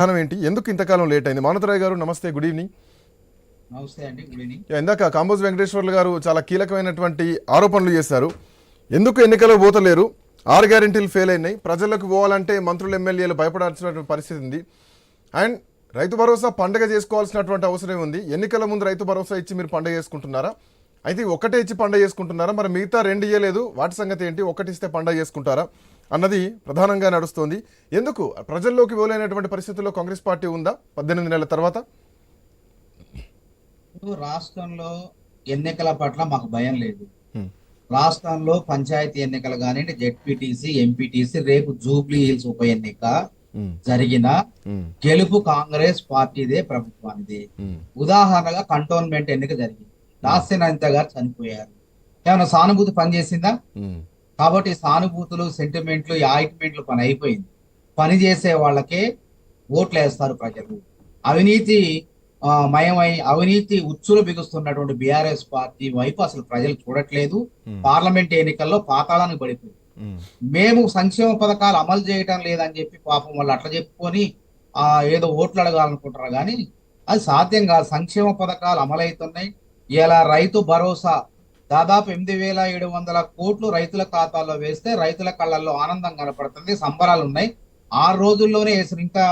కారణం ఏంటి? ఎందుకు ఇంతకాలం లేట్ అయింది? మానవతరాయ్ గారు నమస్తే, గుడ్ ఈవినింగ్. నమస్తే అండి, గుడ్ ఈవినింగ్. ఇందాక కాంబోజ్ వెంకటేశ్వర్లు గారు చాలా కీలకమైనటువంటి ఆరోపణలు చేశారు. ఎందుకు ఎన్నికల్లో పోతలేరు? 6 గ్యారెంటీలు ఫెయిల్ అయినాయి. ప్రజలకు పోవాలంటే మంత్రులు ఎమ్మెల్యేలు భయపడాల్సినటువంటి పరిస్థితి ఉంది. అండ్ రైతు భరోసా పండుగ చేసుకోవాల్సినటువంటి అవసరం ఉంది. ఎన్నికల ముందు రైతు భరోసా ఇచ్చి మీరు పండుగ చేసుకుంటున్నారా? అయితే ఒకటే ఇచ్చి పండుగ చేసుకుంటున్నారా? మరి మిగతా 2 ఇయ్యలేదు, వాటి సంగతి ఏంటి? ఒకటి ఇస్తే పండుగ చేసుకుంటారా అన్నది ప్రధానంగా నడుస్తోంది. ఎందుకు ప్రజల్లోకి పోలేనటువంటి పరిస్థితుల్లో కాంగ్రెస్ పార్టీ ఉందా 18 నెలల తర్వాత? రాష్ట్రంలో ఎన్నికల పట్ల మాకు భయం లేదు. రాష్ట్రంలో పంచాయతీ ఎన్నికలు కానివ్వండి, జెడ్పీటీసీ, ఎంపీటీసీ, రేపు జూబ్లీ హిల్స్ ఉప ఎన్నిక జరిగిన గెలుపు కాంగ్రెస్ పార్టీదే, ప్రభుత్వానిదే. ఉదాహరణగా కంటోన్మెంట్ ఎన్నిక జరిగింది, దాస్యనంత గారు చనిపోయారు. ఏమైనా సానుభూతి పనిచేసిందా? కాబట్టి సానుభూతులు, సెంటిమెంట్లు, ఆయింట్మెంట్లు పని అయిపోయింది. పని చేసే వాళ్ళకే ఓట్లు వేస్తారు ప్రజలు. అవినీతి మయమై అవినీతి ఉచ్చులు బిగుస్తున్నటువంటి బీఆర్ఎస్ పార్టీ వైపు అసలు ప్రజలు చూడట్లేదు. పార్లమెంట్ ఎన్నికల్లో పాతాళానికి పడిపోయింది. మేము సంక్షేమ పథకాలు అమలు చేయటం లేదని చెప్పి పాపం వాళ్ళు అట్లా చెప్పుకొని ఏదో ఓట్లు అడగాలనుకుంటారు, కానీ అది సాధ్యం కాదు. సంక్షేమ పథకాలు అమలవుతున్నాయి. ఇలా రైతు భరోసా దాదాపు 8,700 కోట్లు రైతుల ఖాతాల్లో వేస్తే రైతుల కళ్ళల్లో ఆనందం కనపడుతుంది, సంబరాలు ఉన్నాయి. 6 రోజుల్లోనే వేసారు. ఇంకా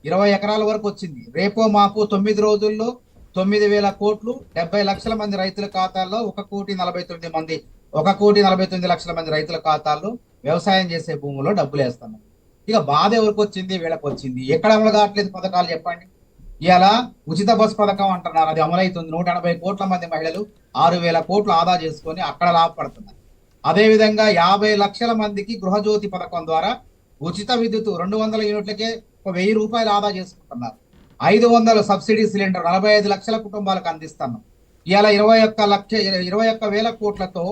20 ఎకరాల వరకు వచ్చింది. రేపో మాపు 9 రోజుల్లో 9,000 కోట్లు, 70 లక్షల మంది రైతుల ఖాతాల్లో 1,49 లక్షల మంది రైతుల ఖాతాల్లో వ్యవసాయం చేసే భూముల్లో డబ్బులు వేస్తున్నాం. ఇక బాధ ఎవరికి వచ్చింది? వీళ్ళకి వచ్చింది. ఎక్కడ అమలు కావట్లేదు పథకాలు చెప్పండి. ఇలా ఉచిత బస్ పథకం అంటున్నారు, అది అమలవుతుంది. 180 కోట్ల మంది మహిళలు 6,000 కోట్లు ఆదా చేసుకొని అక్కడ లాభపడుతున్నారు. అదేవిధంగా 50 లక్షల మందికి గృహజ్యోతి పథకం ద్వారా ఉచిత విద్యుత్ 200 యూనిట్లకే 1,000 రూపాయలు ఆదా చేసుకుంటున్నారు. 500 సబ్సిడీ సిలిండర్ 45 లక్షల కుటుంబాలకు అందిస్తున్నాం. ఇలా 21,000 కోట్లతో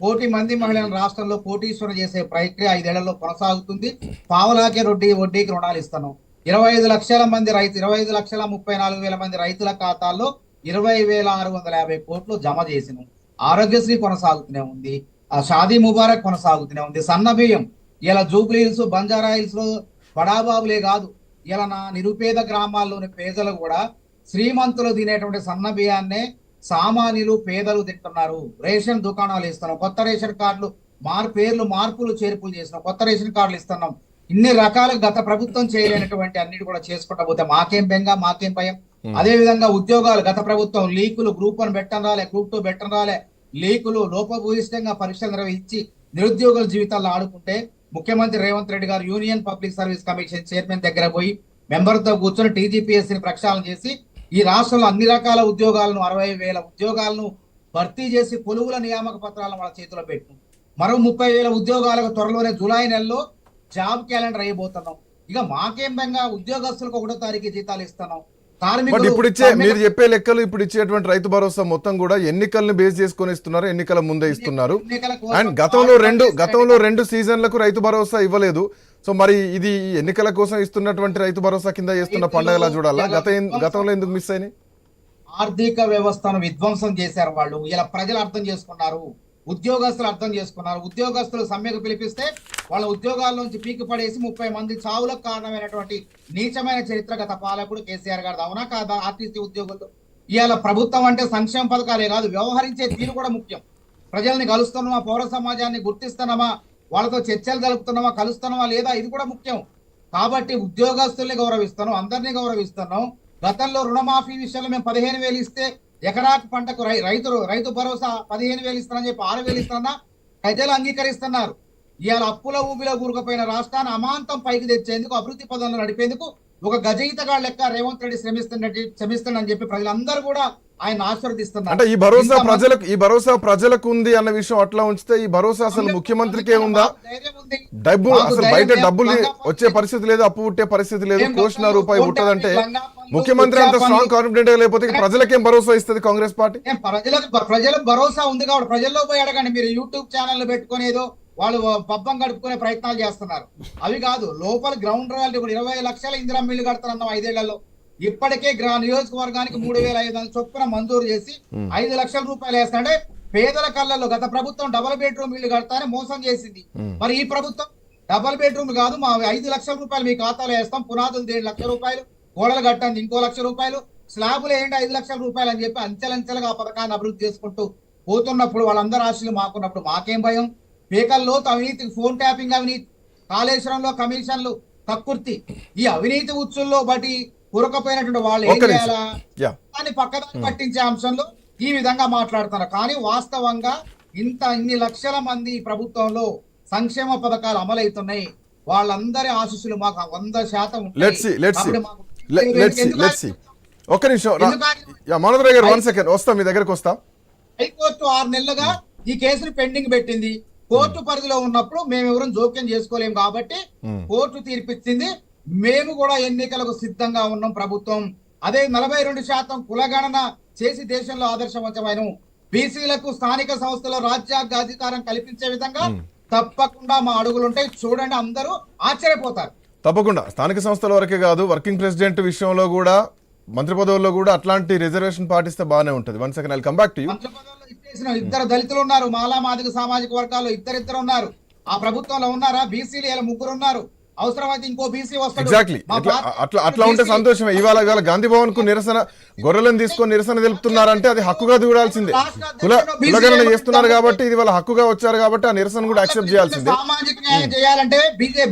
1,00,00,000 మంది మహిళలను రాష్ట్రంలో కోటీశ్వరం చేసే ప్రక్రియ 5 ఏళ్లలో కొనసాగుతుంది. పావలాకే వడ్డీకి రుణాలు ఇస్తున్నాం. 25 లక్షల మంది 25,34,000 మంది రైతుల ఖాతాల్లో 20,650 కోట్లు జమ చేసినాం. ఆరోగ్యశ్రీ కొనసాగుతూనే ఉంది, షాదీ ముబారక్ కొనసాగుతూనే ఉంది. సన్న బియ్యం ఇలా జూబ్లీ హిల్స్, బంజారా హిల్స్ లో బడాబాబులే కాదు, ఇలా నా నిరుపేద గ్రామాల్లోని పేదలు కూడా శ్రీమంతులు తినేటువంటి సన్న బియ్యాన్నే సామాన్యులు, పేదలు తింటున్నారు. రేషన్ దుకాణాలు ఇస్తున్నాం, కొత్త రేషన్ కార్డులు మార్పులు చేర్పులు చేస్తున్నాం, కొత్త రేషన్ కార్డులు ఇస్తున్నాం. ఇన్ని రకాలుగా గత ప్రభుత్వం చేయలేనటువంటి అన్నిటి కూడా చేసుకుంటా పోతే మాకేం బెంగ, మాకేం భయం. అదే విధంగా ఉద్యోగాలు గత ప్రభుత్వం లీకులు, గ్రూప్ 1 బెట్టం రాలే, గ్రూప్ 2 బెట్టం రాలే, లీకులు లోపభూయిష్టంగా పరీక్షలు నిర్వహించి నిరుద్యోగుల జీవితాల్లో ఆడుకుంటే ముఖ్యమంత్రి రేవంత్ రెడ్డి గారు union public service commission chairman దగ్గర పోయి మెంబర్తో కూర్చొని టీజీపీఎస్సీని ప్రక్షాళన చేసి ఈ రాష్ట్రంలో అన్ని రకాల ఉద్యోగాలను 60,000 ఉద్యోగాలను భర్తీ చేసి కొలువుల నియామక పత్రాలను వాళ్ళ చేతిలో పెట్టు. మరో 30,000 ఉద్యోగాలకు త్వరలోనే జూలై నెలలో జాబ్ క్యాలెండర్ అయిపోతున్నాం. ఇక మాకేం బెంగా, ఉద్యోగస్తులకు 1వ తారీఖు జీతాలు ఇస్తున్నాం. ఇప్పుడు ఇచ్చే మీరు చెప్పే లెక్కలు, ఇప్పుడు ఇచ్చేటువంటి రైతు భరోసా మొత్తం కూడా ఎన్నికలను బేస్ చేసుకొని ఇస్తున్నారు, ఎన్నికల ముందే ఇస్తున్నారు. అండ్ గతంలో రెండు సీజన్లకు రైతు భరోసా ఇవ్వలేదు. సో మరి ఇది ఎన్నికల కోసం ఇస్తున్నటువంటి రైతు భరోసా కింద చేస్తున్న పండుగలా చూడాలా? గతంలో ఎందుకు మిస్ అయినాయి? ఆర్థిక వ్యవస్థను విధ్వంసం చేశారు వాళ్ళు. ఇలా ప్రజలు అర్థం చేసుకున్నారు, ఉద్యోగస్తులు అర్థం చేసుకున్నారు. ఉద్యోగస్తులు సమ్మెకు పిలిపిస్తే వాళ్ళ ఉద్యోగాల నుంచి పీకి పడేసి 30 మంది చావులకు కారణమైనటువంటి నీచమైన చరిత్ర గత పాలకుడు కేసీఆర్ గారు. అవునా కాదా? ఆర్టీసీ ఉద్యోగులు ఇవాళ ప్రభుత్వం అంటే సంక్షేమ పథకాలే కాదు, వ్యవహరించే తీరు కూడా ముఖ్యం. ప్రజల్ని కలుస్తున్నామా, పౌర సమాజాన్ని గుర్తిస్తున్నామా, వాళ్ళతో చర్చలు జరుపుతున్నామా, కలుస్తున్నామా లేదా, ఇది కూడా ముఖ్యం. కాబట్టి ఉద్యోగస్తుల్ని గౌరవిస్తున్నాం, అందరినీ గౌరవిస్తున్నాం. గతంలో రుణమాఫీ విషయంలో మేము 15,000 ఇస్తే ఎకరాకు పంటకు రైతు భరోసా 15,000 ఇస్తానని చెప్పి 6,000 ఇస్తానన్నా ప్రజలు అంగీకరిస్తున్నారు. ఇవాళ అప్పుల ఊబిలో కూరుకుపోయిన రాష్ట్రాన్ని అమాంతం పైకి తెచ్చేందుకు, అభివృద్ధి పదంలో నడిపేందుకు ఒక గజయితగా లెక్క రేవంత్ రెడ్డి శ్రమిస్తున్నాడని చెప్పి ప్రజలందరూ కూడా ఆయన ఆశీర్వదిస్తున్నారు. అంటే ఈ భరోసా ప్రజలకు ఉంది అన్న విషయం అట్లా ఉంచితే, ఈ భరోసా అసలు ముఖ్యమంత్రికే ఉందా? డబ్బు అసలు బయట డబ్బులు వచ్చే పరిస్థితి లేదు, అప్పు పుట్టే పరిస్థితి లేదు, కోసిన రూపాయి పుట్టదంటే ముఖ్యమంత్రి అంత స్ట్రాంగ్ కాన్ఫిడెంట్ లేకపోతే ప్రజలకేం భరోసా ఇస్తుంది కాంగ్రెస్ పార్టీ? ప్రజలకు భరోసా ఉంది కాబట్టి ప్రజల్లో పోయి అడగండి. మీరు యూట్యూబ్ ఛానల్ పెట్టుకుని ఏదో వాళ్ళు పబ్బం గడుపుకునే ప్రయత్నాలు చేస్తున్నారు, అవి కాదు. లోపల గ్రౌండ్ రియాలిటీ కూడా 20 లక్షల ఇందిరా మిల్లు కడతారన్నాం 5 ఏళ్లలో. ఇప్పటికే నియోజకవర్గానికి 3,500 చొప్పున మంజూరు చేసి 5 లక్షల రూపాయలు వేస్తాడే పేదల కళ్ళల్లో గత ప్రభుత్వం డబుల్ బెడ్రూమ్ ఇల్లు కడతానే మోసం చేసింది. మరి ఈ ప్రభుత్వం డబల్ బెడ్రూమ్ కాదు, మా 5 లక్షల రూపాయలు మీ ఖాతాలో వేస్తాం, పునాదులు 1.5 లక్షల రూపాయలు, గోడలు కట్టండి ఇంకో 1 లక్ష రూపాయలు, స్లాబులు వేయండి 5 లక్షల రూపాయలు అని చెప్పి అంచెలంచెలుగా ఆ పథకాన్ని అభివృద్ధి చేసుకుంటూ పోతున్నప్పుడు వాళ్ళందరూ ఆశలు మాకున్నప్పుడు మాకేం భయం? పేకల్లో అవినీతి, ఫోన్ ట్యాపింగ్ అవినీతి, కాళేశ్వరంలో కమిషన్లు కక్కుర్తి, ఈ అవినీతి ఉచ్చుల్లో బట్టి కురకపోయినటువంటి వాళ్ళు ఏం ఒక్క నిమిషం. చేయాలా యా అని పక్కదారి పట్టించే అంశంలో ఈ విధంగా మాట్లాడుతున్నారు. కానీ వాస్తవంగా ఇన్ని లక్షల మంది ప్రభుత్వంలో సంక్షేమ పథకాలు అమలవుతున్నాయి. వాళ్ళందరి ఆశీస్సులు మాకు 100% ఉంటాయి. లెట్స్ కాబట్టి మాకు లెట్స్ ఒక్క నిమిషం మనోహర్ గారు 1 సెకండ్ వస్తాం, మీ దగ్గరకు వస్తాం. హైకోర్టు 6 నెలలుగా ఈ కేసును పెండింగ్ పెట్టింది. కోర్టు పరిధిలో ఉన్నప్పుడు మేము ఎవరు జోక్యం చేసుకోలేము కాబట్టి కోర్టు తీర్పిచ్చింది. మేము కూడా ఎన్నికలకు సిద్ధంగా ఉన్నాం. ప్రభుత్వం అదే 42% కులగణన చేసి దేశంలో ఆదర్శవంతమైన బీసీలకు స్థానిక సంస్థల రాజ్యాంగ అధికారం కల్పించే విధంగా తప్పకుండా మా అడుగులుంటాయి. చూడండి, అందరూ ఆశ్చర్యపోతారు. తప్పకుండా స్థానిక సంస్థల వరకే కాదు, వర్కింగ్ ప్రెసిడెంట్ విషయంలో కూడా, మంత్రి పదవుల్లో కూడా అట్లాంటి రిజర్వేషన్ పాటిస్తే బాగానే ఉంటుంది. 1 second, I'll come back to you. మంత్రి పదవుల్లో ఇచ్చేసిన 2 దళితులు ఉన్నారు, మాలా మాదిగ సామాజిక వర్గాల్లో ఇద్దరు ఉన్నారు. ఆ ప్రభుత్వంలో ఉన్నారా? బీసీలు ఇలా 3 ఉన్నారు. అవసరమైతే ఇంకో బీసీ వస్తాడు. ఎగ్జాక్ట్లీ అట్లా ఉంటే సంతోషమే. ఇవాళ గాంధీ భవన్ కు నిరసన, గొర్రెలను తీసుకొని నిరసన తెలుపుతున్నారంటే అది హక్కుగా చూడాల్సిందే. కులగణన చేస్తున్నారు కాబట్టి, ఇది వాళ్ళ హక్కుగా వచ్చారు కాబట్టి ఆ నిరసన కూడా యాక్సెప్ట్ చేయాల్సిందే. సామాజిక న్యాయం చేయాలంటే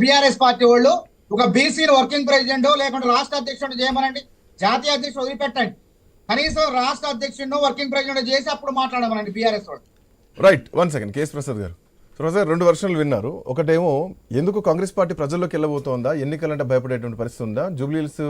బీఆర్ఎస్ పార్టీ వాళ్ళు ఒక బీసీని వర్కింగ్ ప్రెసిడెంట్ లేకుంటే రాష్ట్ర అధ్యక్షుడు చేయమనండి, జాతీయ అధ్యక్షుడు వదిలిపెట్టండి. కనీసం రాష్ట్ర అధ్యక్షుడు వర్కింగ్ ప్రెసిడెంట్ చేసి అప్పుడు మాట్లాడమనండి బీఆర్ఎస్ వాళ్ళు. Right, 1 second. కేఎస్ ప్రసాద్ గారు, ప్రసాద్ 2 వర్షన్లు విన్నారు. ఒకటేమో ఎందుకు కాంగ్రెస్ పార్టీ ప్రజల్లోకి వెళ్ళబోతోందా, ఎన్నికలంటే భయపడేటువంటి పరిస్థితి ఉందా, జూబ్లీహిల్స్